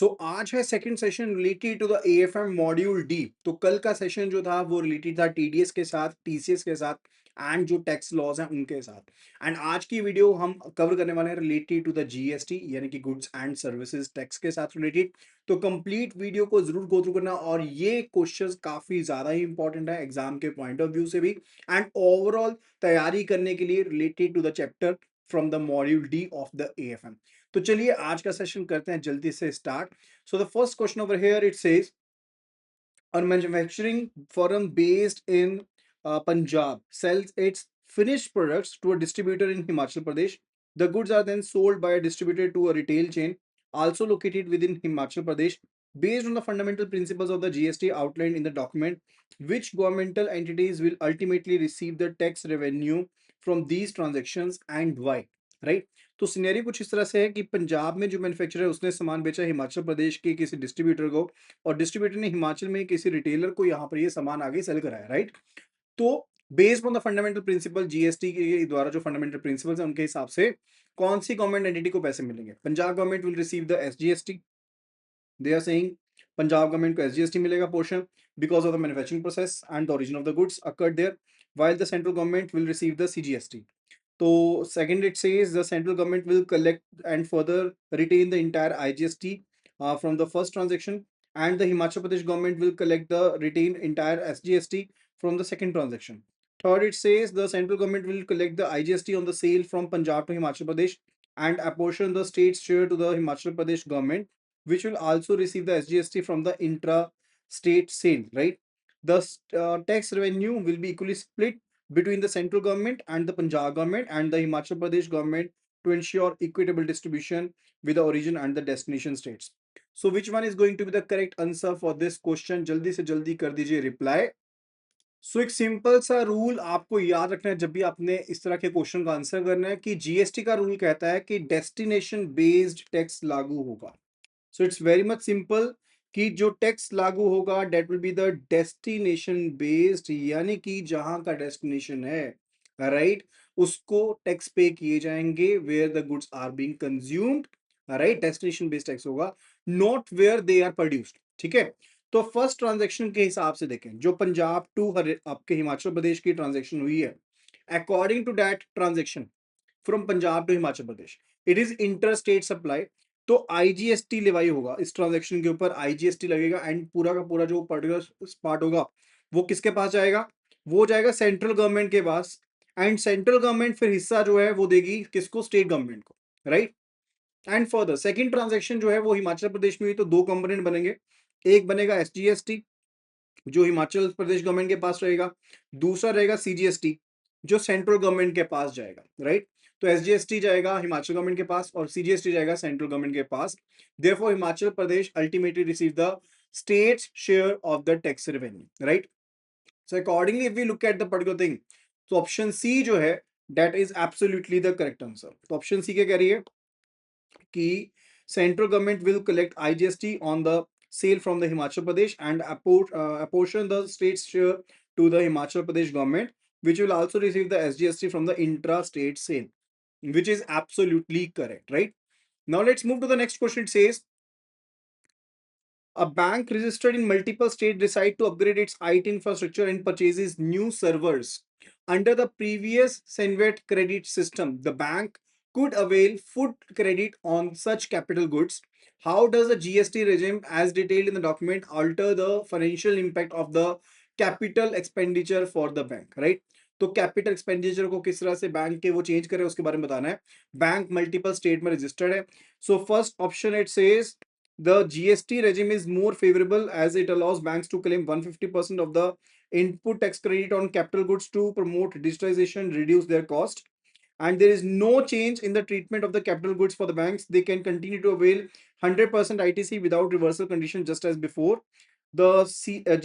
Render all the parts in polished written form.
सो आज है second session related to the AFM module D. तो कल का सेशन जो था वो रिलेटेड था टीडीएस के साथ, टीसीएस के साथ एंड जो टैक्स लॉज हैं उनके साथ। एंड आज की वीडियो हम कवर करने वाले हैं रिलेटेड टू द जीएसटी यानी कि गुड्स एंड सर्विसेज टैक्स के साथ रिलेटेड। तो कंप्लीट वीडियो को जरूर गो थ्रू करना और ये क्वेश्चंस काफी ज्यादा ही इंपॉर्टेंट है एग्जाम के पॉइंट ऑफ व्यू से भी एंड ओवरऑल तैयारी करने के लिए related to the chapter from the module D of the AFM. तो चलिए आज का सेशन करते हैं जल्दी से start. So the first question over here it says a manufacturing firm based in Punjab sells its finished products to a distributor in Himachal Pradesh. The goods are then sold by a distributor to a retail chain also located within Himachal Pradesh. Based on the fundamental principles of the GST outlined in the document, which governmental entities will ultimately receive the tax revenue from these transactions and why? Right? तो scenario कुछ इस तरह से है कि पंजाब में जो manufacturer है उसने सामान बेचा हिमाचल प्रदेश के किसी डिस्ट्रीब्यूटर को और डिस्ट्रीब्यूटर ने हिमाचल में किसी रिटेलर को यहाँ पर ये सामान आगे सेल कराया, राइट? तो based on the fundamental principle GST के द्वारा जो फंडामेंटल प्रिंसिपल्स हैं उनके हिसाब से कौन सी गवर्नमेंट एंटिटी को पैसे मिलेंगे? Punjab government will receive the SGST. They are saying Punjab government को एसजीएसटी मिलेगा portion because of the manufacturing process and the origin of the goods occurred there, while the central government will receive the CGST. So second it says the central government will collect and further retain the entire IGST from the first transaction, and the Himachal Pradesh government will collect the retain entire SGST from the second transaction. Third it says the central government will collect the IGST on the sale from Punjab to Himachal Pradesh and apportion the state's share to the Himachal Pradesh government, which will also receive the SGST from the intra-state sale, right? The tax revenue will be equally split between the central government and the Punjab government and the Himachal Pradesh government to ensure equitable distribution with the origin and the destination states. So which one is going to be the correct answer for this question? जल्दी से जल्दी कर दीजिए reply. सो एक simple सा rule आपको याद रखना है जब भी आपने इस तरह के क्वेश्चन का आंसर करना है कि जीएसटी का रूल कहता है कि डेस्टिनेशन बेस्ड टैक्स लागू होगा। So it's very much simple कि जो टैक्स लागू होगा that will be the destination based, यानी कि जहां का डेस्टिनेशन है, राइट, उसको टैक्स पे किए जाएंगे where the goods are being consumed, right? Destination based tax होगा, not where they are produced. ठीक है, तो फर्स्ट ट्रांजैक्शन के हिसाब से देखें जो पंजाब टू आपके हिमाचल प्रदेश की ट्रांजैक्शन हुई है, according to that transaction from Punjab to Himachal Pradesh it is inter state supply. तो आईजीएसटी लेवाई होगा इस ट्रांजैक्शन के ऊपर, आईजीएसटी लगेगा एंड पूरा का पूरा जो पर्टिकुलर पार्ट होगा वो किसके पास जाएगा? वो जाएगा सेंट्रल गवर्नमेंट के पास एंड सेंट्रल गवर्नमेंट फिर हिस्सा जो है वो देगी किसको? स्टेट गवर्नमेंट को, right? And further second transaction जो है वो हिमाचल प्रदेश में हुई तो दो कंपोनेंट बनेंगे, एक बनेगा एसजीएसटी जो हिमाचल प्रदेश गवर्नमेंट के पास रहेगा, दूसरा रहेगा सीजीएसटी जो सेंट्रल गवर्नमेंट के पास जाएगा, राइट? तो एसजीएसटी जाएगा हिमाचल गवर्नमेंट के पास और सीजीएसटी जाएगा सेंट्रल गवर्नमेंट के पास। Therefore Himachal Pradesh ultimately receive the state share of the tax revenue, right? So accordingly if we look at the particular thing, तो ऑप्शन सी जो है that is absolutely the correct answer. तो option C क्या कह रही है कि central government will collect IGST on the sale from the Himachal Pradesh and apportion the state's share to the Himachal Pradesh government, which will also receive the SGST from the intra-state sale, which is absolutely correct, right? Now let's move to the next question. It says, a bank registered in multiple states decide to upgrade its IT infrastructure and purchases new servers. Under the previous Senvet credit system, the bank could avail food credit on such capital goods. How does the GST regime, as detailed in the document, alter the financial impact of the capital expenditure for the bank? Right? तो capital expenditure को किस तरह से bank के वो change करे उसके बारे में बताना है। बैंक मल्टीपल स्टेट में रजिस्टर्ड है। So first option it says the GST regime is more favorable as it allows banks to claim 150% of the input tax credit on capital goods to promote digitization, reduce their cost. And there is no change in the treatment of the capital goods for the banks. They can continue to avail 100% ITC without reversal condition just as before. The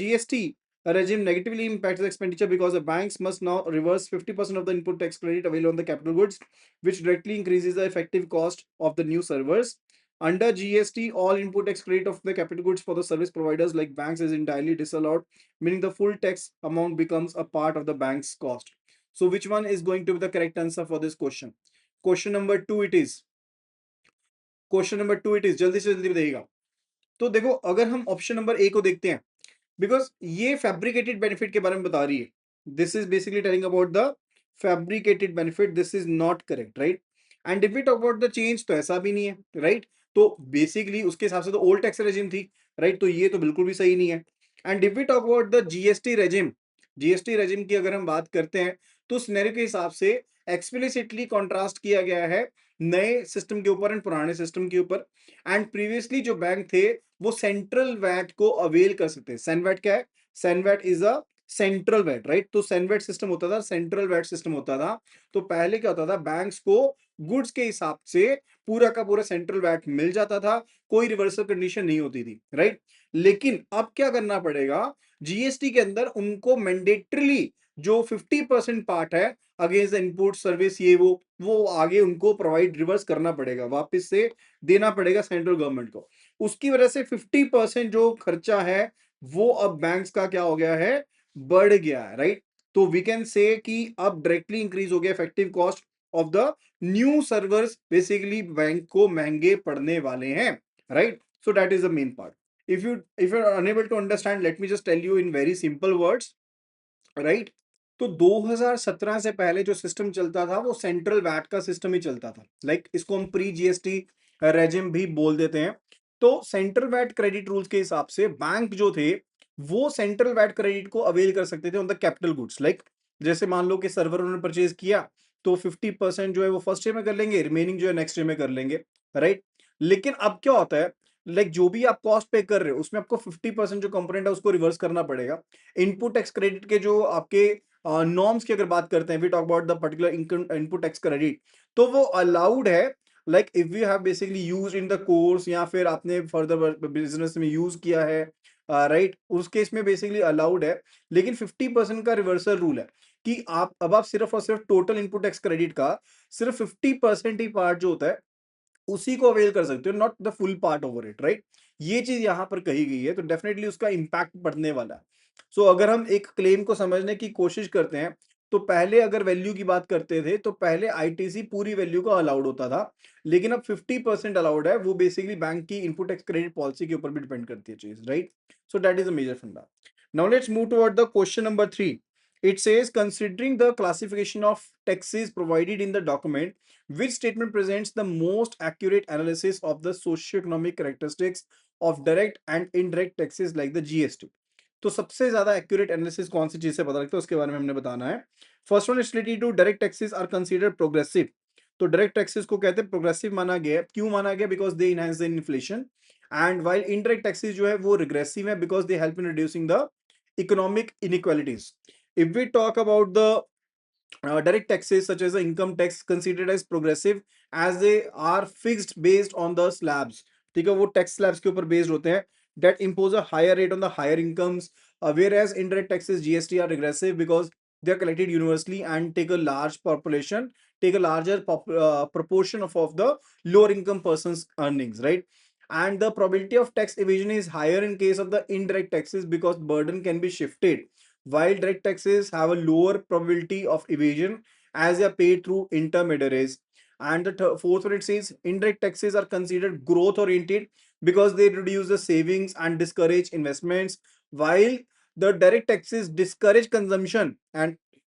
GST regime negatively impacts the expenditure because the banks must now reverse 50% of the input tax credit available on the capital goods, which directly increases the effective cost of the new servers. Under GST, all input tax credit of the capital goods for the service providers like banks is entirely disallowed, meaning the full tax amount becomes a part of the bank's cost. So which one is going to be the correct answer for this question? Question number two it is. Question number two it is. जल्दी से जल्दी बताइएगा। तो देखो अगर हम option number A को देखते हैं, बिकॉज ये फैब्रिकेटेड बेनिफिट के बारे में बता रही है, this is basically telling about the fabricated benefit, this is not correct, right. And if we talk about the change, तो ऐसा भी नहीं है, राइट। तो बेसिकली उसके हिसाब से तो ओल्ड टैक्स रेजिम थी, राइट, तो ये तो बिल्कुल भी सही नहीं है। And if we talk about the GST regime, GST regime की अगर हम बात करते हैं, तो सिनेरियो के हिसाब से एक्सप्लिसिटली कॉन्ट्रास्ट किया गया है नए सिस्टम के ऊपर एंड पुराने सिस्टम के ऊपर। एंड प्रीवियसली जो बैंक थे वो सेंट्रल वैट को अवेल कर सकते हैं। सेनवैट क्या है? CENVAT is a central VAT, right. तो सेनवैट सिस्टम होता था, सेंट्रल वैट सिस्टम होता था। तो पहले क्या होता था, बैंक्स को गुड्स के हिसाब से पूरा का पूरा सेंट्रल वैट मिल जाता था, कोई रिवर्सल कंडीशन नहीं होती थी, राइट। लेकिन अब क्या करना पड़ेगा, जीएसटी के अंदर उनको मैंडेटरीली जो 50% पार्ट है अगेंस्ट इनपुट सर्विस, ये वो आगे उनको प्रोवाइड रिवर्स करना पड़ेगा, वापस से देना पड़ेगा सेंट्रल गवर्नमेंट को। उसकी वजह से 50% जो खर्चा है वो अब बैंक्स का क्या हो गया है, बढ़ गया है, राइट। तो वी कैन से कि अब डायरेक्टली इंक्रीज हो गया effective cost of the new servers, basically bank को महंगे पड़ने वाले हैं, right. So that is the main part. if you are unable to understand, let me just tell you in very simple words, right. तो 2017 से पहले जो system चलता था वो सेंट्रल वैट का सिस्टम ही चलता था, लाइक इसको हम प्री जीएसटी रेजिम भी बोल देते हैं। तो सेंट्रल वैट क्रेडिट रूल्स के हिसाब से बैंक जो थे वो सेंट्रल वैट क्रेडिट को अवेल कर सकते थे on the capital goods, like जैसे मान लो कि सर्वर उन्होंने परचेज किया, तो 50% जो है वो फर्स्ट ईयर में कर लेंगे, रिमेनिंग जो है नेक्स्ट ईयर में कर लेंगे, राइट। लेकिन अब क्या होता है, लाइक जो भी आप कॉस्ट पे कर रहे हो उसमें आपको 50% जो कंपोनेंट है उसको रिवर्स करना पड़ेगा। इनपुट टैक्स क्रेडिट के जो आपके नॉर्म्स की अगर बात करते हैं, we talk about the particular input tax credit, तो वो अलाउड है, like if you have basically used in the course या फिर आपने फर्दर बिजनेस में यूज किया है, राइट, उस केस में बेसिकली अलाउड है। लेकिन 50% का रिवर्सल रूल है कि आप अब आप सिर्फ और सिर्फ टोटल इनपुट टैक्स क्रेडिट का सिर्फ 50% ही पार्ट जो होता है उसी को अवेल कर सकते हो, not the full part over it, right. ये चीज यहां पर कही गई है, तो डेफिनेटली उसका इंपैक्ट पड़ने वाला है। सो अगर हम एक क्लेम को समझने की कोशिश करते हैं, तो पहले अगर वैल्यू की बात करते थे तो पहले आईटीसी पूरी वैल्यू का अलाउड होता था, लेकिन अब 50% अलाउड है। वो बेसिकली बैंक की इनपुट टैक्स क्रेडिट पॉलिसी के ऊपर भी डिपेंड करती है चीज, right. So that is a major funda. Now let's move toward the question number 3। It says, considering the classification of taxes provided in the document, which statement presents the most accurate analysis of the socio-economic characteristics of direct and indirect taxes like the GST? तो सबसे ज्यादा accurate analysis कौन सी चीज से पता लगता है उसके बारे में हमने बताना है। First one is related to direct taxes are considered progressive. तो डायरेक्ट टैक्सेस को कहते हैं प्रोग्रेसिव माना गया है। क्यों माना गया? Because they enhance the inflation. And while indirect taxes जो है वो रिग्रेसिव है because they help in reducing the economic inequalities. If we talk about the direct taxes such as the income tax considered as progressive as they are fixed based on the slabs। ठीक है, वो tax slabs के ऊपर based होते हैं, that impose a higher rate on the higher incomes, whereas indirect taxes GST are regressive because they are collected universally and take a large population, take a larger proportion of the lower income person's earnings, right? And the probability of tax evasion is higher in case of the indirect taxes because burden can be shifted, while direct taxes have a lower probability of evasion as they are paid through intermediaries. And the fourth one, it says indirect taxes are considered growth oriented because they reduce the savings and discourage investments, while the direct taxes discourage consumption and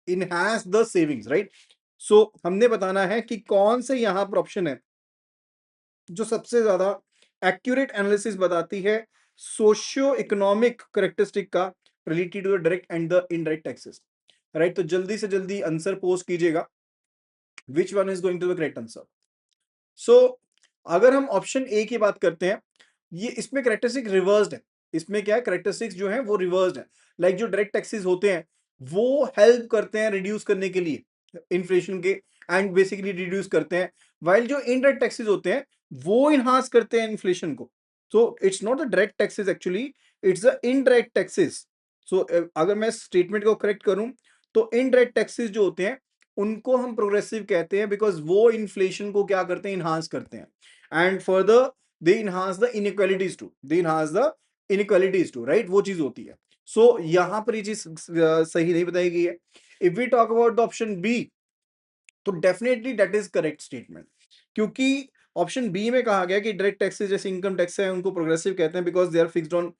enhance the savings, right? So हमने बताना है कि कौन से यहाँ पर option है जो सबसे ज्यादा एक्यूरेट एनालिसिस बताती है सोशियो इकोनॉमिक करेक्टरिस्टिक का related to the direct and the indirect taxes, right. तो जल्दी से जल्दी आंसर पोस्ट कीजिएगा, which one is going to the correct answer. So अगर हम ऑप्शन ए की बात करते हैं, ये इसमें करेक्टरिस्टिक रिवर्स्ड है। इसमें क्या है, करेक्टरिस्टिक्स जो है वो रिवर्स्ड है। लाइक जो डायरेक्ट टैक्सेस होते हैं वो हेल्प करते हैं रिड्यूस करने के लिए इन्फ्लेशन के, एंड बेसिकली रिड्यूस करते हैं, वाइल जो इनडायरेक्ट टैक्सेस होते हैं वो इनहांस करते हैं इन्फ्लेशन को। So it's not the direct taxes actually, it's the indirect taxes. So अगर मैं स्टेटमेंट को करेक्ट करूं, तो इनडायरेक्ट टैक्सेस जो होते हैं उनको हम प्रोग्रेसिव कहते हैं बिकॉज वो इन्फ्लेशन को क्या करते हैं, इनहांस करते हैं। And further they enhance the inequalities too, they enhance the inequalities too, right, वो चीज होती है। सो यहां पर ये चीज सही नहीं बताई गई है। If we talk about the option B, तो definitely that is correct statement, क्योंकि ऑप्शन बी में कहा गया कि डायरेक्ट टैक्सेस जैसे इनकम टैक्स है उनको प्रोग्रेसिव कहते हैं because they are fixed on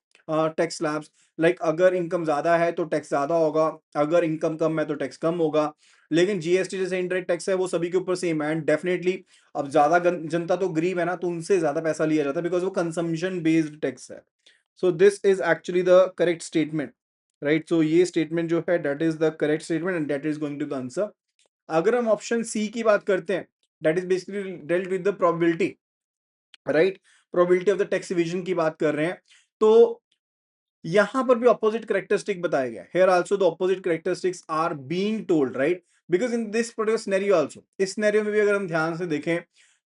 tax slabs. Like अगर इनकम ज्यादा है तो टैक्स ज्यादा होगा, अगर इनकम कम है तो टैक्स कम होगा। लेकिन जीएसटी जैसे इनडायरेक्ट टैक्स है वो सभी के ऊपर सेम है, एंड डेफिनेटली अब ज्यादा जनता तो गरीब है ना, तो उनसे ज्यादा पैसा लिया जाता है बिकॉज वो कंजम्पशन बेस्ड टैक्स है। So this is actually the correct statement, right. So ये स्टेटमेंट जो है that is the correct statement and that is going to the answer. अगर हम ऑप्शन सी की बात करते हैं, that is basically dealt with the probability, right. Probability of the tax evasion की बात कर रहे हैं, तो यहां पर भी ऑपोजिट करेक्टरिस्टिक बताया गया। Here also the opposite characteristics are being told, right, because in this particular scenario also, इस सिनेरियो में भी अगर हम ध्यान से देखें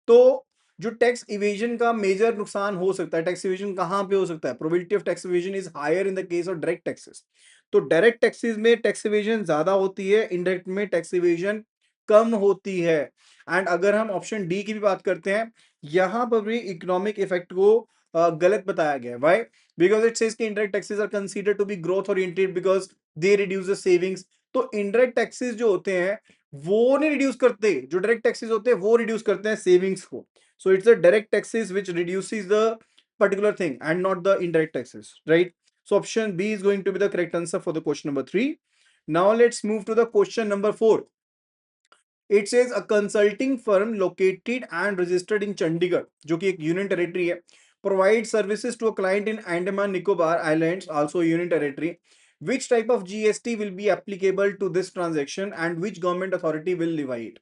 तो जो टैक्स इवेजन का मेजर नुकसान हो सकता है, टैक्स इवेजन कहां पे हो सकता है, probability of tax evasion is higher in the case of direct taxes. तो डायरेक्ट टैक्सेस में टैक्स इवेजन ज्यादा होती है, इनडायरेक्ट में टैक्स इवेजन कम होती है। एंड अगर हम ऑप्शन डी की भी बात करते हैं, यहां पर भी इकोनॉमिक इफेक्ट को गलत बताया गया है। व्हाई? because it says कि indirect taxes are considered to be growth oriented because they reduce the savings। तो indirect taxes जो होते हैं वो नहीं रिड्यूस करते, जो डायरेक्ट टैक्सेस होते हैं वो रिड्यूस करते हैं सेविंग्स को। So it's the direct taxes which reduces the particular thing and not the indirect taxes, right? So option B is going to be the correct answer for the question number 3. Now let's move to the question number 4. It says a consulting firm located and registered in Chandigarh, जो कि एक union territory है, provide services to a client in Andaman Nicobar islands, also union territory. Which type of GST will be applicable to this transaction and which government authority will levy it?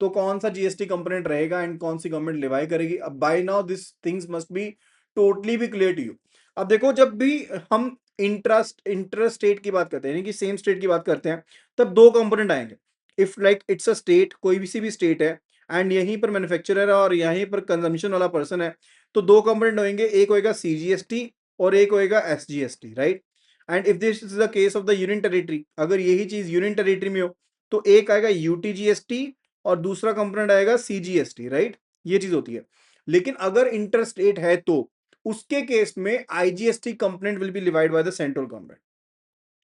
तो कौन सा GST component रहेगा and कौन सी government levy करेगी? अब by now this things must be totally भी clear to you. अब देखो, जब भी हम इंटर स्टेट की बात करते हैं, यानी कि सेम स्टेट की बात करते हैं, तब दो कंपोनेंट आएंगे। If like it's a state, कोई भी सी भी स्टेट है एंड यहीं पर मैन्युफैक्चरर है और यहीं पर कंजम्पशन वाला पर्सन है, तो दो कंपोनेंट होंगे, एक होएगा सीजीएसटी और एक होएगा SGST, right. And if this is the case of the union territory, अगर यही चीज यूनियन टेरिटरी में हो तो एक आएगा यूटीजीएसटी और दूसरा कंपोनेंट आएगा सीजीएसटी, राइट। ये चीज होती है। लेकिन अगर इंटर स्टेट है तो उसके केस में IGST component will be divide by the central government,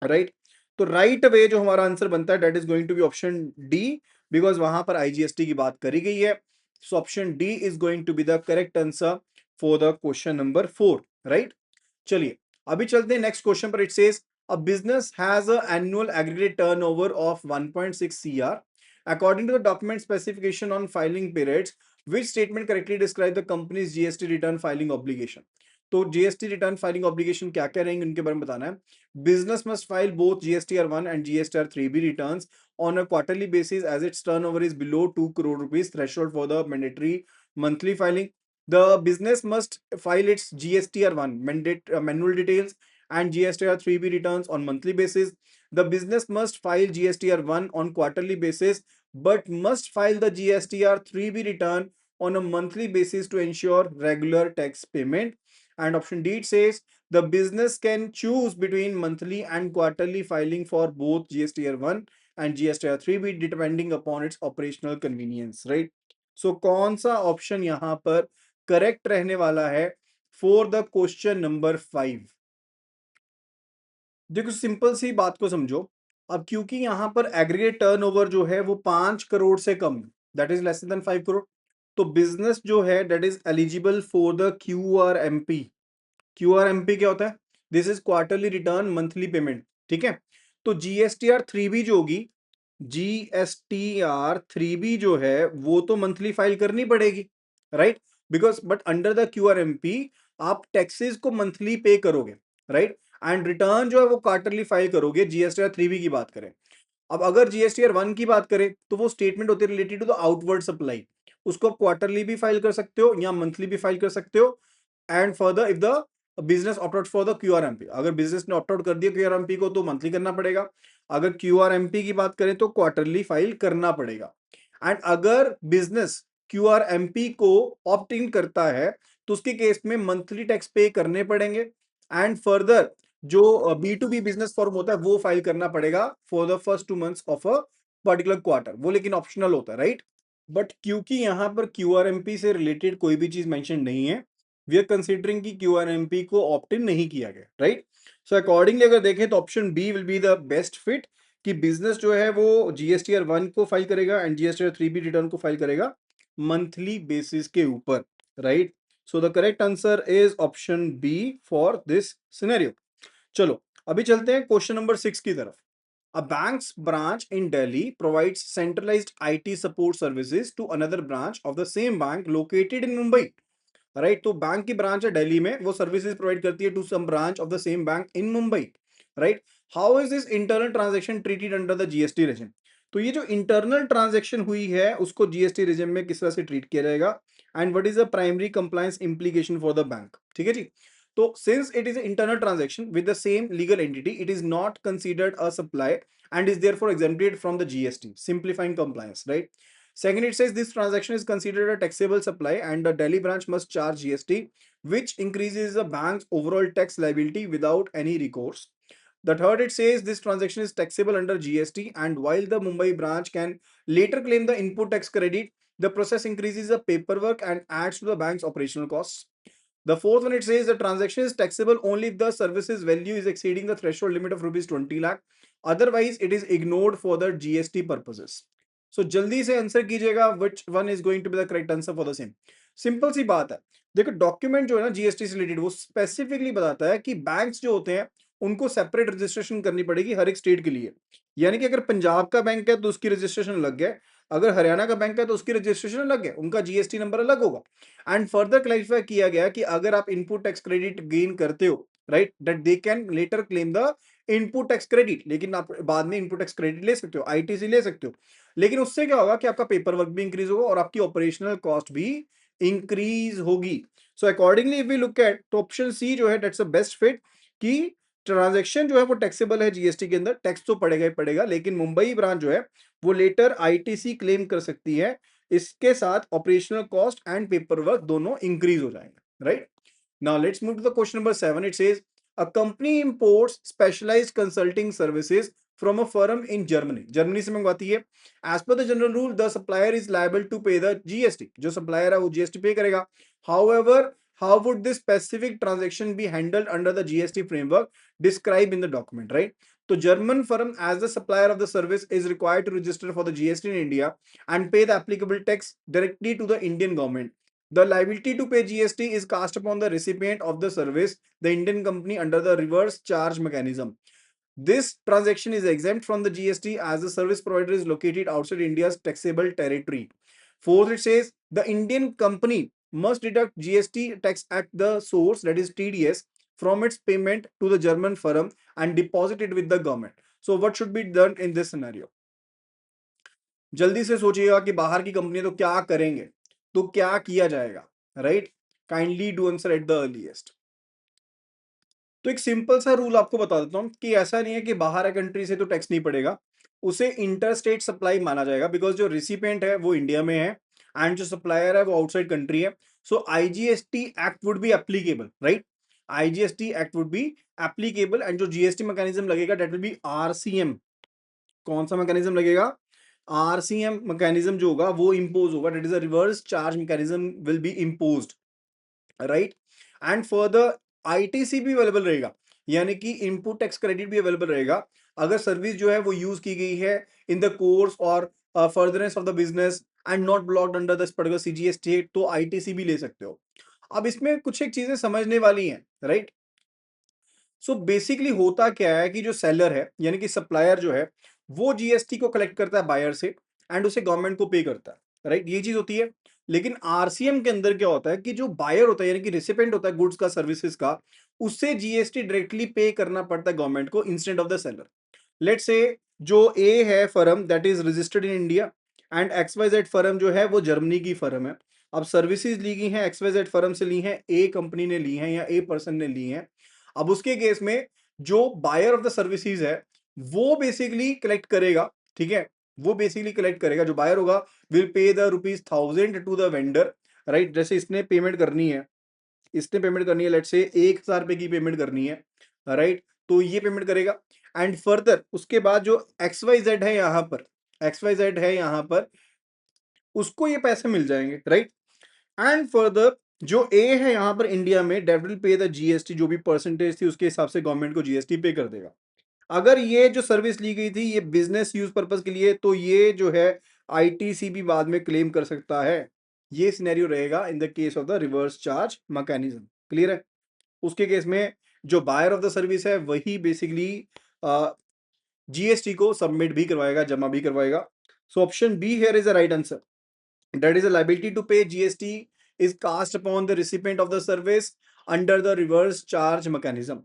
right. तो राइट वे जो हमारा आंसर बनता है that is going to be option D, because वहां पर आईजीएसटी की बात करी गई है। So option D is going to be the correct answer for the question number 4, right. चलिए अभी चलते हैं नेक्स्ट क्वेश्चन पर। It says a business has a annual aggregate turnover of 1.6 CR according to the document specification on filing periods, which statement correctly describe the company's GST return filing obligation. तो GST return filing obligation क्या क्या रहेंगे उनके बारे में बताना है। Business must file both GSTR1 and GSTR3B returns on a quarterly basis as its turnover is below 2 crore rupees threshold for the mandatory monthly filing. The business must file its GSTR1 manual details and GSTR3B returns on monthly basis. The business must file GSTR1 on quarterly basis but must file the GSTR3B return on a monthly basis to ensure regular tax payment. And option D, it says the business can choose between monthly and quarterly filing for both GSTR1 and GSTR3B depending upon its operational convenience, right? So कौन सा option यहां पर correct रहने वाला है for the question number 5? देखो simple सी बात को समझो। अब क्योंकि यहां पर एग्रीगेट टर्नओवर जो है वो 5 करोड़ से कम, that is less than 5 crore, तो बिजनेस जो है that is eligible for the QRMP. QRMP क्या होता है? This is quarterly return monthly payment, ठीक है। तो जीएसटीआर 3बी जो होगी, जीएसटीआर 3बी जो है वो तो मंथली फाइल करनी पड़ेगी, right. Because but under the QRMP आप टैक्सेस को मंथली पे करोगे, राइट। एंड रिटर्न जो है वो क्वार्टरली फाइल करोगे, जीएसटीआर 3बी की बात करें। अब अगर जीएसटीआर 1 की बात करें तो वो स्टेटमेंट होती है related to the outward supply, उसको आप क्वार्टरली भी फाइल कर सकते हो या मंथली भी फाइल कर सकते हो। And further if the business opt out for the QRMP, अगर बिजनेस ने ऑप्ट आउट कर दिया क्यूआरएमपी को तो मंथली करना पड़ेगा, अगर क्यूआरएमपी की बात करें तो क्वार्टरली फाइल करना पड़ेगा। एंड अगर बिजनेस क्यूआरएमपी को ऑप्ट इन करता है तो उसके केस में मंथली टैक्स पे करने पड़ेंगे। एंड फर्दर जो B to B business form होता है वो फाइल करना पड़ेगा for the first 2 months of a particular quarter, वो लेकिन ऑप्शनल होता है, राइट। बट क्योंकि यहां पर क्यूआरएमपी से रिलेटेड कोई भी चीज मेंशन नहीं है, वी आर कंसीडरिंग कि क्यूआरएमपी को ऑप्ट इन नहीं किया गया, राइट। सो अकॉर्डिंगली अगर देखें तो option B will be the best fit, कि बिजनेस जो है वो जीएसटीआर 1 को फाइल करेगा एंड जीएसटीआर 3 भी रिटर्न को फाइल करेगा मंथली बेसिस के ऊपर, right? So the correct answer is option B for this scenario. चलो अभी चलते हैं क्वेश्चन नंबर 6 की तरफ। A bank's branch in Delhi provides centralized IT support services to another branch of the same bank located in Mumbai. Right, तो bank की branch है दिल्ली में, वो सर्विसेज प्रोवाइड करती है to some branch of the same bank in Mumbai, right? How is this internal transaction treated under the GST regime? तो ये जो इंटरनल ट्रांजैक्शन हुई है उसको जीएसटी रेजिम में किस तरह से ट्रीट किया जाएगा, and what is the primary compliance implication for the bank? ठीक है जी। तो since it is internal transaction with the same legal entity, it is not considered a supply and is therefore exempted from the GST, simplifying compliance, right? Second, it says this transaction is considered a taxable supply and the Delhi branch must charge GST, which increases the bank's overall tax liability without any recourse. The third, it says this transaction is taxable under GST, and while the Mumbai branch can later claim the input tax credit, the process increases the paperwork and adds to the bank's operational costs. The fourth one, it says the transaction is taxable only if the services value is exceeding the threshold limit of rupees 20 lakh. Otherwise, it is ignored for the GST purposes. So जल्दी से answer कीजिएगा which one is going to be the correct answer for the same. Simple सी बात है, देखो document जो है ना जीएसटी से रिलेटेड वो स्पेसिफिकली बताता है कि बैंक्स जो होते हैं उनको सेपरेट रजिस्ट्रेशन करनी पड़ेगी हर एक स्टेट के लिए। यानी कि अगर पंजाब का बैंक है तो उसकी रजिस्ट्रेशन अलग है, अगर हरियाणा का बैंक है तो उसकी रजिस्ट्रेशन अलग है, उनका जीएसटी नंबर अलग होगा। एंड फर्दर क्लैरिफाई किया गया कि अगर आप इनपुट टैक्स क्रेडिट गेन करते हो, right, that they can letter claim the input tax credit, लेकिन आप बाद में इनपुट टैक्स क्रेडिट ले सकते हो, आईटीसी ले सकते हो, लेकिन उससे क्या होगा कि आपका पेपर वर्क भी इंक्रीज होगा और आपकी ऑपरेशनल कॉस्ट भी इंक्रीज होगी। So accordingly if we look at तो ऑप्शन सी जो है दैट्स द बेस्ट फिट, कि ट्रांजैक्शन जो है वो टैक्सेबल है जीएसटी के अंदर, टैक्स तो पड़ेगा ही पड़ेगा, लेकिन मुंबई ब्रांच जो है वो लेटर आईटीसी क्लेम कर सकती है, इसके साथ operational cost and paper work दोनों इंक्रीज हो जाएंगे, right? Now let's move to the question number 7। It says a company imports specialized consulting services from a firm in Germany, Germany से मंगवाती है। As per the general rule the supplier is liable to pay the GST, जो supplier है वो GST pay करेगा। However, how would this specific transaction be handled under the GST framework described in the document, right? So German firm as the supplier of the service is required to register for the GST in India and pay the applicable tax directly to the Indian government. The liability to pay GST is cast upon the recipient of the service, the Indian company, under the reverse charge mechanism. This transaction is exempt from the GST as the service provider is located outside India's taxable territory. Fourth, it says the Indian company must deduct GST tax at the source, that is TDS, from its payment to the German firm and deposit it with the government. So what should be done in this scenario? जल्दी से सोचिएगा कि बाहर की company तो क्या करेंगे, तो क्या किया जाएगा, right? Kindly do answer at the earliest. तो एक सिंपल सा रूल आपको बता देता हूं कि ऐसा नहीं है कि बाहर है कंट्री से तो टैक्स नहीं पड़ेगा, उसे इंटर स्टेट सप्लाई माना जाएगा, बिकॉज जो रिसिपेंट है वो इंडिया में है एंड जो सप्लायर है वो आउटसाइड कंट्री है। So IGST act would be applicable, right? IGST act would be applicable and जो जीएसटी मैकेनिज्म लगेगा दैट विल बी आरसीएम। कौन सा मैकेनिज्म लगेगा? आरसीएम मैकेनिज्म जो होगा वो इंपोज होगा, that is a reverse charge mechanism will be imposed, right? And further ITC भी अवेलेबल रहेगा, यानी कि इनपुट टैक्स क्रेडिट भी अवेलेबल रहेगा अगर सर्विस जो है वो यूज की गई है इन द कोर्स और furtherance of the business and not blocked under this particular CGST, तो आईटीसी भी ले सकते हो। अब इसमें कुछ एक चीजें समझने वाली हैं, राइट? सो बेसिकली होता क्या है कि जो सेलर है यानी कि सप्लायर जो है वो जीएसटी को कलेक्ट करता है बायर से एंड उसे गवर्नमेंट को पे करता है, राइट? ये चीज होती है। लेकिन आरसीएम के अंदर क्या होता है कि जो बायर होता है यानी कि रिसिपेंट होता है गुड्स का, सर्विसेज का, उससे जीएसटी डायरेक्टली पे करना पड़ता है गवर्नमेंट को instead of the seller. Let's say जो ए है firm that is registered in India and XYZ firm जो है वो जर्मनी की फर्म है। अब सर्विसेज ली गई हैं XYZ फर्म से, ली हैं ए कंपनी ने ली हैं या ए पर्सन ने ली हैं। अब उसके केस में जो बायर ऑफ द सर्विसेज है वो बेसिकली कलेक्ट करेगा, ठीक है? वो बेसिकली कलेक्ट करेगा, जो बायर होगा will pay the ₹1000 to the vendor, right? जैसे इसने पेमेंट करनी है, इसने पेमेंट करनी है, लेट्स से 1000 रुपए की पेमेंट करनी है, राइट? तो ये पेमेंट करेगा एंड फर्दर उसके बाद जो XYZ है यहाँ पर, XYZ है यहाँ पर, उसको ये पैसे मिल जाएंगे, राइट? एंड फर्दर जो ए है यहाँ पर इंडिया में that will pay the GST, जो भी परसेंटेज थी उसके हिसाब से गवर्नमेंट को जीएसटी पे कर देगा। अगर ये जो सर्विस ली गई थी ये बिजनेस यूज पर्पस के लिए, तो ये जो है आईटीसी भी बाद में क्लेम कर सकता है, ये सिनेरियो रहेगा इन the case of the reverse charge mechanism. Clear है? उसके केस में जो बायर ऑफ द सर्विस है वही बेसिकली जीएसटी को सबमिट भी करवाएगा, जमा भी करवाएगा। सो option be here is the right answer, that is a liability to pay GST is cast upon the recipient of the service under the reverse charge mechanism.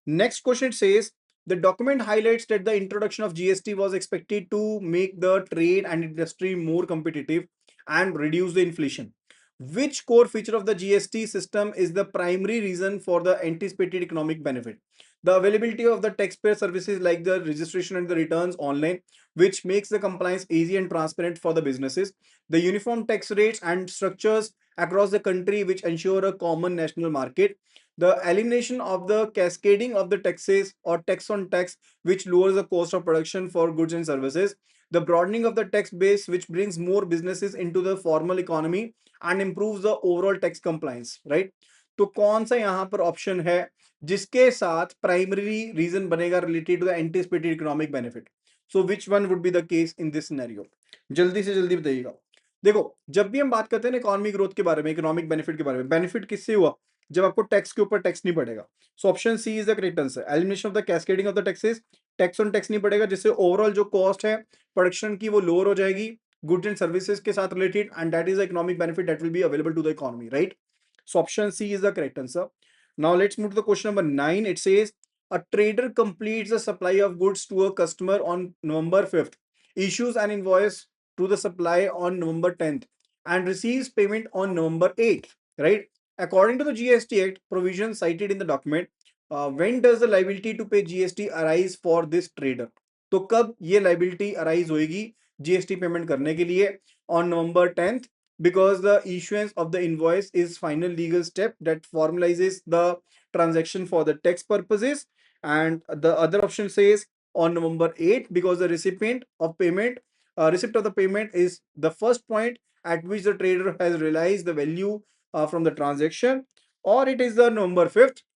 Next question says the document highlights that the introduction of GST was expected to make the trade and industry more competitive and reduce the inflation. Which core feature of the GST system is the primary reason for the anticipated economic benefit? The availability of the taxpayer services like the registration and the returns online, which makes the compliance easy and transparent for the businesses. The uniform tax rates and structures across the country, which ensure a common national market. The elimination of the cascading of the taxes or tax on tax, which lowers the cost of production for goods and services. The broadening of the tax base, which brings more businesses into the formal economy and improves the overall tax compliance, right? तो कौन सा यहाँ पर option है जिसके साथ primary reason बनेगा related to the anticipated economic benefit? So which one would be the case in this scenario? जल्दी से जल्दी बताइएगा। देखो, जब भी हम बात करते हैं ना इकोनॉमिक ग्रोथ के बारे में, इकोनॉमिक बेनिफिट के बारे में, बेनिफिट किससे हुआ? जब आपको टैक्स के ऊपर टैक्स नहीं पड़ेगा। So option C is the correct answer. Elimination of the cascading of the taxes, tax on tax नहीं पड़ेगा, जिससे ओवरऑल जो कॉस्ट है प्रोडक्शन की वो लोअर हो जाएगी गुड्स एंड सर्विसेज के साथ related, and that is the economic benefit that will be available to the economy, right? So option C is the correct answer. Now let's move to the question number 9. It says a trader completes the supply of goods to a customer on November 5th, issues an invoice to the supply on November 10th, and receives payment on November 8th, right? According to the GST Act provision cited in the document, when does the liability to pay GST arise for this trader? तो कब ये liability arise होएगी GST payment करने के लिए? On November 10th, because the issuance of the invoice is final legal step that formalizes the transaction for the tax purposes. And the other option says on November 8th, because the recipient of payment, receipt of the payment is the first point at which the trader has realized the value from the transaction, or it is the November 5th,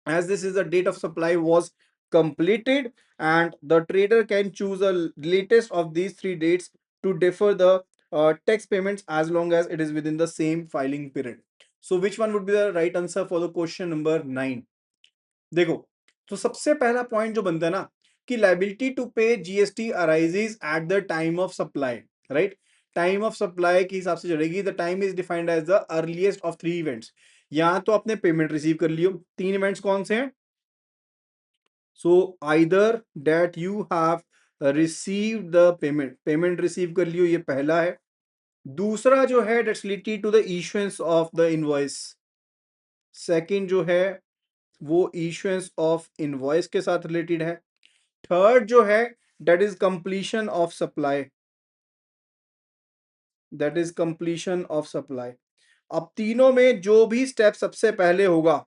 as this is the date of supply was completed, and the trader can choose the latest of these three dates to defer the tax payments as long as it is within the same filing period. So which one would be the right answer for the question number 9? देखो, तो सबसे पहला point जो बनता है ना कि liability to pay GST arises at the time of supply, right? Time of supply के हिसाब से चलेगी। The time is defined as the earliest of three events. यहाँ तो आपने पेमेंट रिसीव कर लियो। तीन इवेंट्स कौन से हैं? So either that you have receive the payment, payment receive कर लियो, ये पहला है। दूसरा जो है that's related to the issuance of the invoice. Second जो है वो इशुएंस ऑफ इनवॉइस के साथ रिलेटेड है। थर्ड जो है that is completion of supply, that is completion of supply. अब तीनों में जो भी स्टेप सबसे पहले होगा,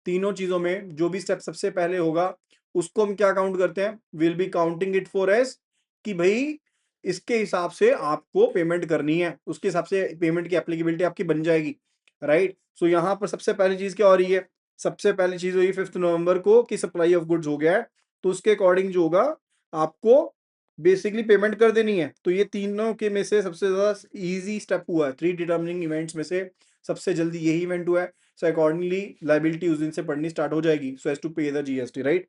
तीनों चीजों में जो भी स्टेप सबसे पहले होगा उसको हम क्या काउंट करते हैं? Will be counting it for S कि भाई इसके हिसाब से आपको पेमेंट करनी है, उसके हिसाब से पेमेंट की एप्लीकेबिलिटी आपकी बन जाएगी, राइट? सो यहाँ पर सबसे पहली चीज क्या हो रही है? सबसे पहली चीज हुई 5 नवंबर को कि सप्लाई ऑफ गुड्स हो गया है, तो उसके अकॉर्डिंग जो होगा आपको बेसिकली पेमेंट कर देनी है। तो ये तीनों के में से सबसे ज्यादा इजी स्टेप हुआ है, थ्री डिटर्मिनिंग इवेंट्स में से सबसे जल्दी यही इवेंट हुआ है। सो अकॉर्डिंगली लाइबिलिटी उस दिन से पढ़नी स्टार्ट हो जाएगी, so as to pay the GST, right?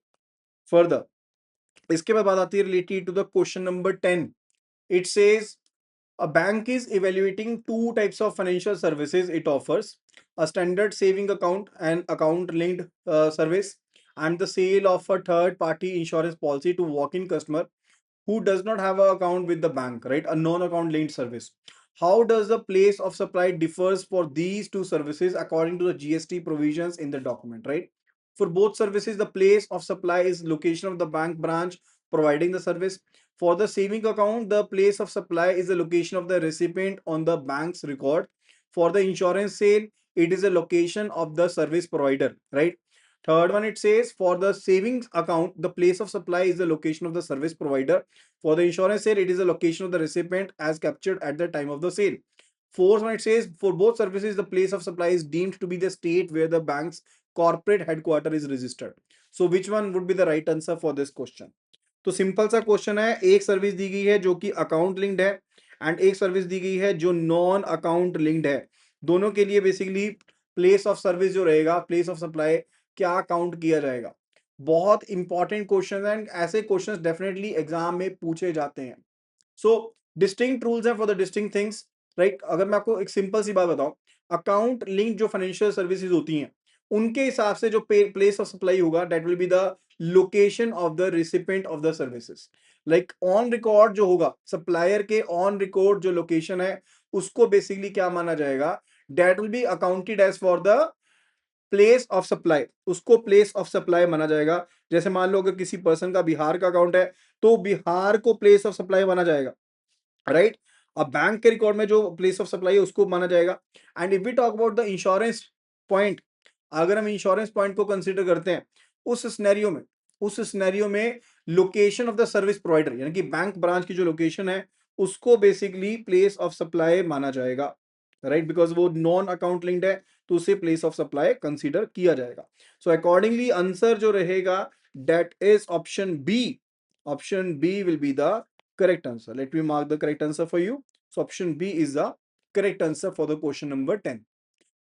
Further इसके बाद बात आती है related to the question number 10। It says a bank is evaluating two types of financial services it offers: a standard saving account and account linked service, and the sale of a third party insurance policy to walk-in customer who does not have an account with the bank, right? A non-account linked service. How does the place of supply differs for these two services according to the GST provisions in the document, right? For both services, the place of supply is location of the bank branch providing the service. For the saving account, the place of supply is the location of the recipient on the bank's record. For the insurance sale, it is a location of the service provider, right? Third one, it says for the savings account, the place of supply is the location of the service provider. For the insurance sale, it is the location of the recipient as captured at the time of the sale. Fourth one, it says for both services, the place of supply is deemed to be the state where the bank's corporate headquarter is registered. So which one would be the right answer for this question? तो simple सा question है, एक service दी गई है जो कि account linked है and एक सर्विस दी गई है जो नॉन अकाउंट लिंक्ड है। दोनों के लिए बेसिकली प्लेस ऑफ सर्विस जो रहेगा, प्लेस ऑफ सप्लाई क्या काउंट किया जाएगा। बहुत इंपॉर्टेंट क्वेश्चन है, ऐसे क्वेश्चन डेफिनेटली एग्जाम में पूछे जाते हैं। सो डिस्टिंक्ट रूल्स हैं for the distinct things, right. अगर मैं आपको एक सिंपल सी बात बताऊं, अकाउंट लिंक जो फाइनेंशियल सर्विसेज होती हैं उनके हिसाब से जो प्लेस ऑफ सप्लाई होगा that will be the location of the recipient of the services. Like on record जो होगा, सप्लायर के ऑन रिकॉर्ड जो लोकेशन है उसको बेसिकली क्या माना जाएगा, that will be accounted as for the place of supply, उसको प्लेस ऑफ सप्लाई माना जाएगा। जैसे मान लो अगर किसी पर्सन का बिहार का अकाउंट है तो बिहार को प्लेस ऑफ सप्लाई माना जाएगा, राइट। अब बैंक के रिकॉर्ड में जो प्लेस ऑफ सप्लाई है उसको माना जाएगा। And if we talk about the insurance point, अगर हम इंश्योरेंस पॉइंट को कंसीडर करते हैं उस सिनेरियो में location of the service provider यानी कि बैंक ब्रांच की जो लोकेशन है उसको बेसिकली प्लेस ऑफ सप्लाई माना जाएगा, राइट, बिकॉज वो नॉन अकाउंट लिंक्ड है तो उसे प्लेस ऑफ सप्लाई कंसीडर किया जाएगा। सो अकॉर्डिंगली आंसर जो रहेगा that is option B. Option B will be the correct answer. Let me mark the correct answer for you. So option B is the correct answer for the question number 10.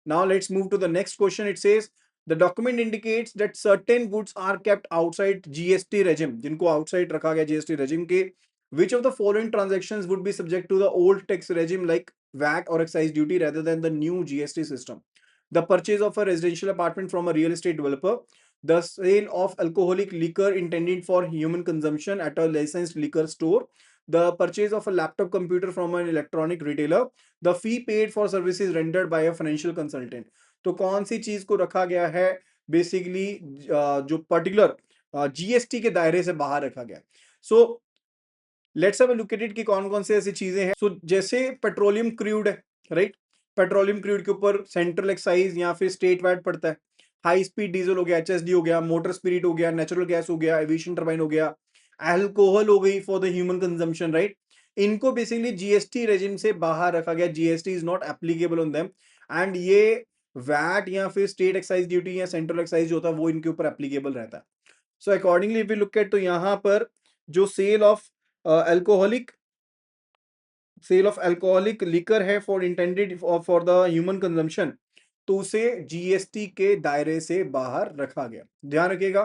Now let's move to the next question. It says the document indicates that certain goods are kept outside GST regime. जिनको outside रखा गया GST regime के, which of the following transactions would be subject to the old tax regime like VAT or excise duty rather than the new GST system? The purchase of a residential apartment from a real estate developer, the sale of alcoholic liquor intended for human consumption at a licensed liquor store, the purchase of a laptop computer from an electronic retailer, the fee paid for services rendered by a financial consultant। तो कौन सी चीज को रखा गया है basically जो particular GST के दायरे से बाहर रखा गया। So let's have a look at it कि कौन कौन से ऐसी चीजें हैं। सो जैसे पेट्रोलियम क्रूड है, राइट, पेट्रोलियम क्रूड के ऊपर सेंट्रल एक्साइज या फिर स्टेट वैट पड़ता है। हाई स्पीड डीजल हो गया, एचएसडी हो गया, मोटर स्पिरिट हो गया, नेचुरल गैस हो गया, एविएशन टर्बाइन हो गया, अल्कोहल हो गई for the human consumption, right. इनको बेसिकली जीएसटी रेजिम से बाहर रखा गया, GST is not applicable on them. And ये वैट या फिर स्टेट एक्साइज ड्यूटी या सेंट्रल एक्साइज जो होता है वो इनके ऊपर एप्लीकेबल रहता है। So accordingly if we look at, तो यहाँ पर जो alcoholic sale of alcoholic liquor है for intended for the human consumption, तो उसे जीएसटी के दायरे से बाहर रखा गया। ध्यान रखिएगा,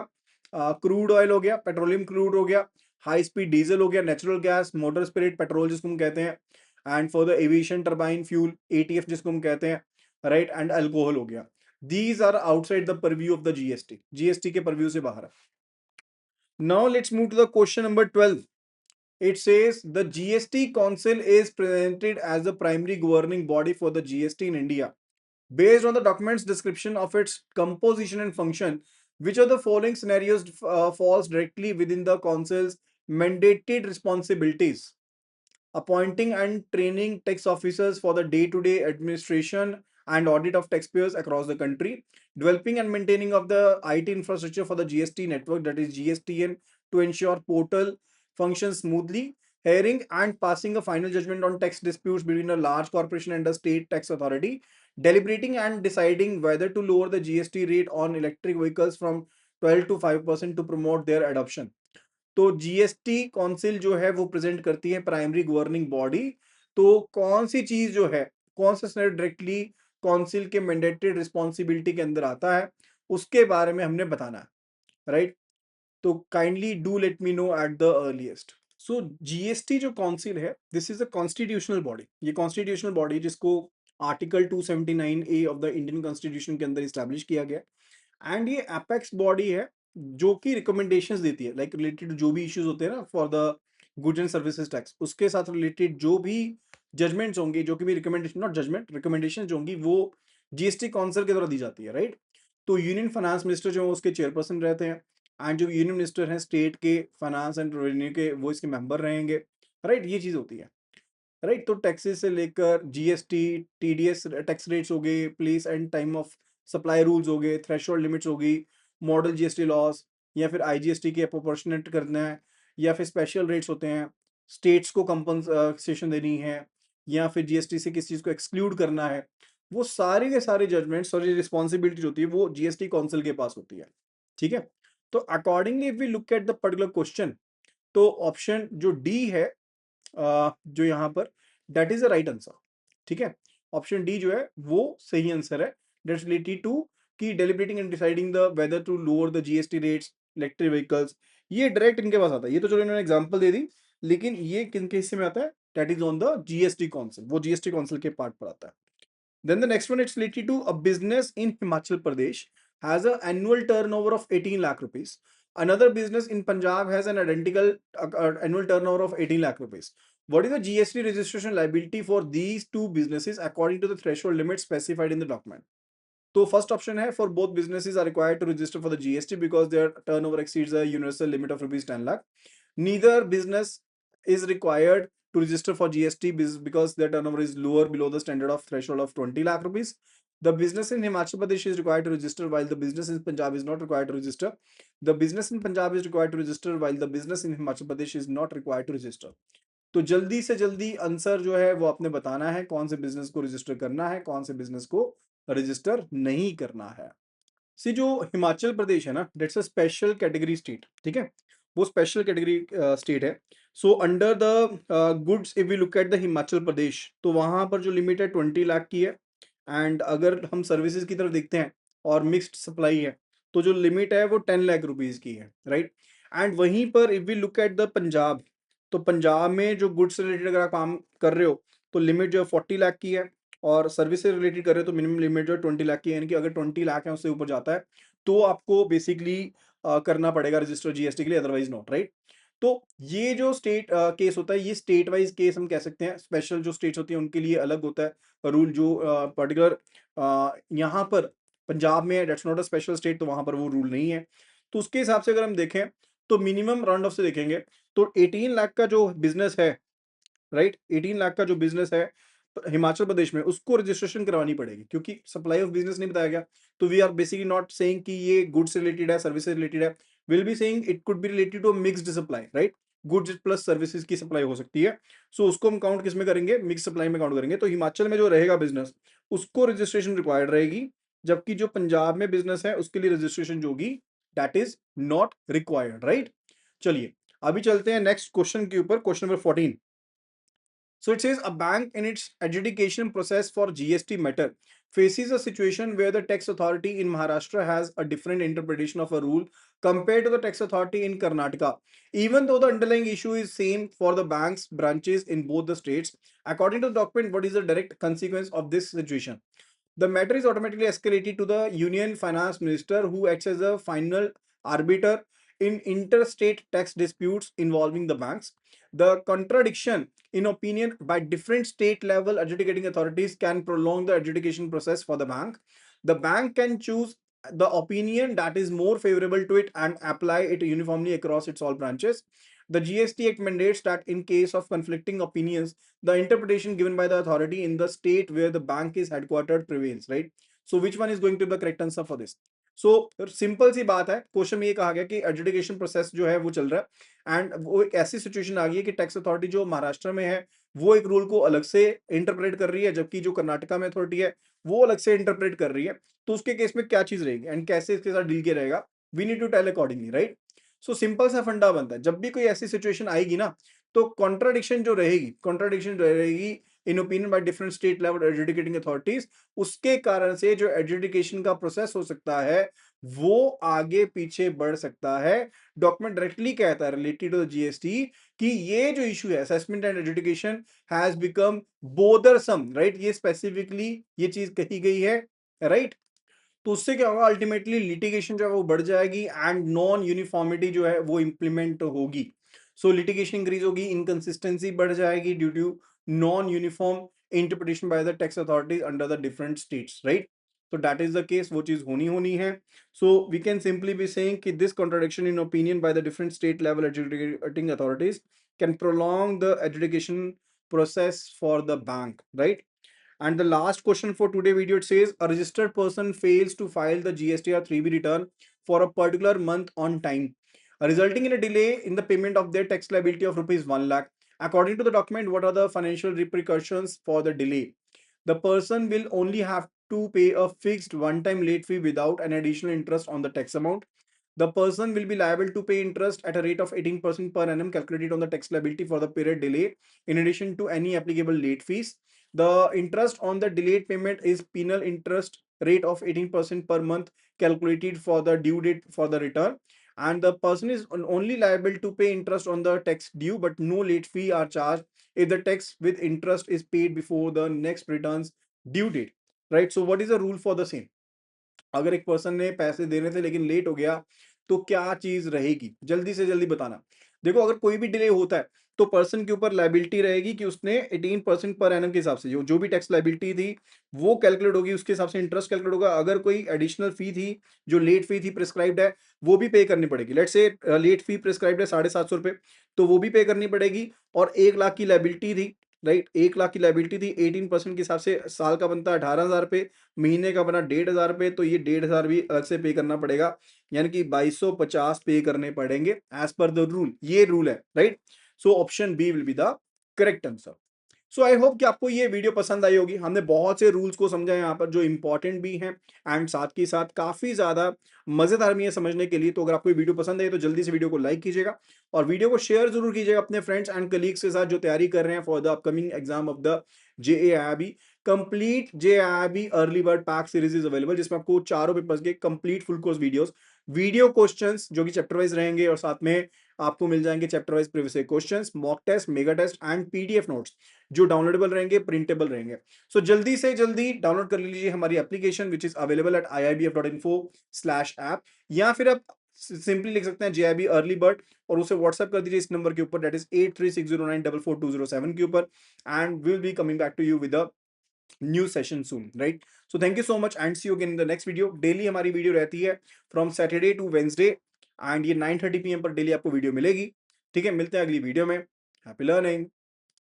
क्रूड ऑयल हो गया, पेट्रोलियम क्रूड हो गया, हाई स्पीड डीजल हो गया, natural gas, motor spirit petrol जिसको हम कहते हैं, and for the aviation turbine fuel ATF जिसको हम कहते हैं, राइट, एंड अल्कोहल हो गया। These are outside the purview of the GST, GST के परव्यू से बाहर है। Now let's move to the question number 12. It says the GST Council is presented as the primary governing body for the GST in India. Based on the document's description of its composition and function, which of the following scenarios falls directly within the Council's mandated responsibilities? Appointing and training tax officers for the day-to-day administration and audit of taxpayers across the country, developing and maintaining of the IT infrastructure for the GST network, that is GSTN, to ensure portal functions smoothly, hearing and passing a final judgment on tax disputes between a large corporation and a state tax authority, deliberating and deciding whether to lower the GST rate on electric vehicles from 12 to 5% to promote their adoption। तो GST council जो है वो present करती है primary governing body. तो कौन सी चीज जो है, कौन सा स्नेर डायरेक्टली काउंसिल के मैंडेटेड रिस्पॉन्सिबिलिटी के अंदर आता है उसके बारे में हमने बताना है, राइट। तो kindly do let me know at the earliest. So GST जो काउंसिल है, this is a constitutional body. ये कॉन्स्टिट्यूशनल बॉडी जिसको article 279A of the Indian constitution के अंदर इस्टेब्लिश किया गया, एंड ये एपेक्स बॉडी है जो कि रिकमेंडेशंस देती है, लाइक रिलेटेड जो भी इश्यूज होते हैं ना for the goods and services tax, उसके साथ रिलेटेड जो भी जजमेंट्स होंगे, जो कि भी रिकमेंडेशन, नॉट जजमेंट, रिकमेंडेशन जो होंगी वो जीएसटी काउंसिल के द्वारा दी जाती है, राइट। तो यूनियन फाइनेंस मिनिस्टर जो है उसके चेयरपर्सन रहते हैं, एंड जो यूनियन मिनिस्टर हैं स्टेट के फाइनेंस एंड रेवेन्यू के वो इसके मेंबर रहेंगे, राइट। ये चीज होती है, राइट। तो टैक्सेस से लेकर जीएसटी, टीडीएस टैक्स रेट्स हो गए, place and time of supply rules हो गए, थ्रेशोल्ड लिमिट्स हो गई, मॉडल जीएसटी लॉस, या फिर आईजीएसटी के प्रोपोर्शनेट करना है, या फिर स्पेशल रेट्स होते हैं, स्टेट्स को कंपनसेशन देनी है, या फिर जीएसटी से किसी चीज को एक्सक्लूड करना है, वो सारे के सारे जजमेंट्स और रिस्पॉन्सिबिलिटीज होती है वो जीएसटी काउंसिल के पास होती है, ठीक है। तो accordingly if we look at the particular question, तो ऑप्शन जो डी है जो यहाँ पर that is the right answer. ठीक है, ऑप्शन डी जो है वो सही आंसर है। दैट्स रिलेटेड टू कि deliberating and deciding the whether to lower the GST rates electric vehicles, ये डायरेक्ट इनके पास आता है। ये तो चलो इन्होंने एग्जांपल दे दी, लेकिन ये किनके हिस्से में आता है? That is on the GST council, वो जीएसटी काउंसिल के पार्ट पर आता है। Then the next one, it's related to a business in Himachal Pradesh has an annual turnover of 18 lakh rupees. Another business in Punjab has an identical annual turnover of 18 lakh rupees. What is the GST registration liability for these two businesses according to the threshold limit specified in the document? So first option है, for both businesses are required to register for the GST because their turnover exceeds a universal limit of rupees 10 lakh. Neither business is required to register for GST because their turnover is lower below the standard of threshold of 20 lakh rupees. The business in Himachal Pradesh is required to register while the business in Punjab is not required to register. The business in Punjab is required to register while the business in Himachal Pradesh is not required to register. तो जल्दी से जल्दी answer जो है वो आपने बताना है, कौन से बिजनेस को रजिस्टर करना है, कौन से बिजनेस को रजिस्टर नहीं करना है। सी जो हिमाचल प्रदेश है ना, that's a special category state. ठीक है, वो स्पेशल कैटेगरी स्टेट है। So under the goods if we look at the Himachal Pradesh, तो वहां पर जो लिमिट है 20 लाख की है। एंड अगर हम सर्विसेज की तरफ देखते हैं और मिक्स्ड सप्लाई है, तो जो लिमिट है वो 10 लाख रुपीज की है, राइट। एंड वहीं पर if we look at the Punjab, तो पंजाब में जो गुड्स रिलेटेड अगर आप काम कर रहे हो तो लिमिट जो है 40 लाख की है, और सर्विस से रिलेटेड कर रहे हो तो मिनिमम लिमिट जो है 20 लाख की है। यानी कि अगर 20 लाख है उससे ऊपर जाता है तो आपको बेसिकली करना पड़ेगा रजिस्टर जीएसटी के लिए, अदरवाइज नॉट, राइट। तो ये जो स्टेट केस होता है, ये स्टेट वाइज केस हम कह सकते हैं। स्पेशल जो स्टेट्स होती हैं उनके लिए अलग होता है रूल। जो पर्टिकुलर यहाँ पर पंजाब में है, that's not a special state, तो वहां पर वो रूल नहीं है। तो उसके हिसाब से अगर हम देखें तो मिनिमम राउंड ऑफ से देखेंगे तो 18 लाख का जो बिजनेस है, राइट, 18 लाख का जो बिजनेस है हिमाचल प्रदेश में, उसको रजिस्ट्रेशन करवानी पड़ेगी, क्योंकि सप्लाई ऑफ बिजनेस नहीं बताया गया। तो we are basically not saying कि ये गुड्स रिलेटेड है, सर्विसेज रिलेटेड है। Will be saying it could be related to mixed supply, right. Goods plus services की सप्लाई हो सकती है। सो उसको हम काउंट किस में करेंगे? मिक्स सप्लाई में काउंट करेंगे। तो हिमाचल में जो रहेगा बिजनेस, उसको रजिस्ट्रेशन रिक्वायर्ड रहेगी, जबकि जो पंजाब में बिजनेस है उसके लिए रजिस्ट्रेशन जो होगी that is not required, right. चलिए अभी चलते हैं नेक्स्ट क्वेश्चन के ऊपर, question number 14। So it says a bank in its adjudication process for GST matter faces a situation where the tax authority in Maharashtra has a different interpretation of a rule compared to the tax authority in Karnataka, even though the underlying issue is same for the bank's branches in both the states. According to the document, what is the direct consequence of this situation? The matter is automatically escalated to the Union Finance Minister, who acts as a final arbiter in interstate tax disputes involving the banks. The contradiction in opinion by different state level adjudicating authorities can prolong the adjudication process for the bank. The bank can choose the opinion that is more favorable to it and apply it uniformly across its all branches. The GST Act mandates that in case of conflicting opinions, the interpretation given by the authority in the state where the bank is headquartered prevails, right? So which one is going to be the correct answer for this? So simple सी बात है, question में ये कहा गया कि adjudication process जो है वो चल रहा है, एंड वो एक ऐसी सिचुएशन आ गई है कि टैक्स अथॉरिटी जो महाराष्ट्र में है वो एक रूल को अलग से इंटरप्रेट कर रही है, जबकि जो कर्नाटका में अथॉरिटी है वो अलग से इंटरप्रेट कर रही है। तो उसके केस में क्या चीज रहेगी एंड कैसे इसके साथ डील किया रहेगा, we need to tell accordingly, right. So simple सा फंडा बनता है, जब भी कोई ऐसी सिचुएशन आएगी ना, तो कॉन्ट्राडिक्शन जो रहेगी, कॉन्ट्राडिक्शन रहेगी इन opinion by different state level adjudicating authorities, उसके कारण से जो एडजुडिकेशन का प्रोसेस हो सकता है वो आगे पीछे बढ़ सकता है। डॉक्यूमेंट डायरेक्टली कहता है रिलेटेड टू जीएसटी कि ये जो इशू है assessment and adjudication has become bothersome, right. ये स्पेसिफिकली ये चीज कही गई है, राइट। तो उससे क्या होगा, अल्टीमेटली लिटिगेशन जो है वो बढ़ जाएगी एंड नॉन यूनिफॉर्मिटी जो है वो इंप्लीमेंट होगी। सो लिटिगेशन इंक्रीज होगी, इनकंसिस्टेंसी बढ़ जाएगी due to non uniform interpretation by the tax authorities under the different states, right. तो दैट इज द केस, वो चीज होनी होनी है। So we can simply be saying कि this contradiction in opinion by the different state level adjudicating authorities can prolong the adjudication process for the bank, right? And the last question for today video, it says a registered person fails to file the GST or 3B return for a particular month on time, resulting in a delay in the payment of their tax liability of rupees 1 lakh. According to the document, what are the financial repercussions for the delay? The person will only have to pay a fixed one-time late fee without an additional interest on the tax amount. The person will be liable to pay interest at a rate of 18% per annum calculated on the tax liability for the period delay, in addition to any applicable late fees. The interest on the delayed payment is penal interest rate of 18% per month calculated for the due date for the return. And the person is only liable to pay interest on the tax due, but no late fee are charged if the tax with interest is paid before the next returns due date. Right? So what is the rule for the same? अगर एक person ने पैसे देने थे लेकिन late हो गया तो क्या चीज रहेगी, जल्दी से जल्दी बताना। देखो, अगर कोई भी डिले होता है तो पर्सन के ऊपर लाइबिलिटी रहेगी कि उसने 18% पर एनम के हिसाब से जो भी टैक्स लाइबिलिटी थी वो कैलकुलेट होगी, उसके हिसाब से इंटरेस्ट कैलकुलेट होगा। अगर कोई एडिशनल फी थी, जो लेट फी थी प्रिस्क्राइब्ड है, वो भी पे करनी पड़ेगी। Let's say late fee prescribed है 750 रुपए, तो वो भी पे करनी पड़ेगी। और 1 लाख की लाइबिलिटी थी, राइट, 1 लाख की लाइबिलिटी थी, 18% के हिसाब से साल का बनता है 18,000 रुपए, महीने का बना 1,500 रुपए, तो ये 1,500 भी अलग से पे करना पड़ेगा, यानी कि 2250 पे करने पड़ेंगे एज पर द रूल। ये रूल है, right. So option B will be the correct answer. So I hope कि आपको ये वीडियो पसंद आई होगी। हमने बहुत से रूल्स को समझा यहाँ पर जो इंपॉर्टेंट भी हैं एंड साथ के साथ काफी ज्यादा मजेदार भी है समझने के लिए। तो अगर आपको ये वीडियो पसंद आई तो जल्दी से वीडियो को लाइक कीजिएगा और वीडियो को शेयर जरूर कीजिएगा अपने फ्रेंड्स एंड कलीग्स के साथ जो तैयारी कर रहे हैं for the upcoming exam of the JAIIB। Complete JAIIB early bird pack series is available, जिसमें आपको चारों पेपर्स के complete full course videos, video questions जो कि चैप्टर वाइज रहेंगे, और साथ में आपको मिल जाएंगे chapter wise previous questions, mock test, mega test and PDF notes जो डाउनलोडेबल रहेंगे, प्रिंटेबल रहेंगे। सो जल्दी से जल्दी डाउनलोड कर लीजिए हमारी application which is available at iibf.info/app, या फिर आप सिंपली लिख सकते हैं JIB अर्ली बर्ड और उसे व्हाट्सएप कर दीजिए इस नंबर के ऊपर, दैट इज 8360944207 के ऊपर, and we will be coming back to you with a new session soon, right. So thank you so much and see you again in the next video. Daily हमारी video रहती है from Saturday to Wednesday and ये 9:30 PM पर daily आपको video मिलेगी। ठीक है, मिलते हैं अगली वीडियो में। Happy learning.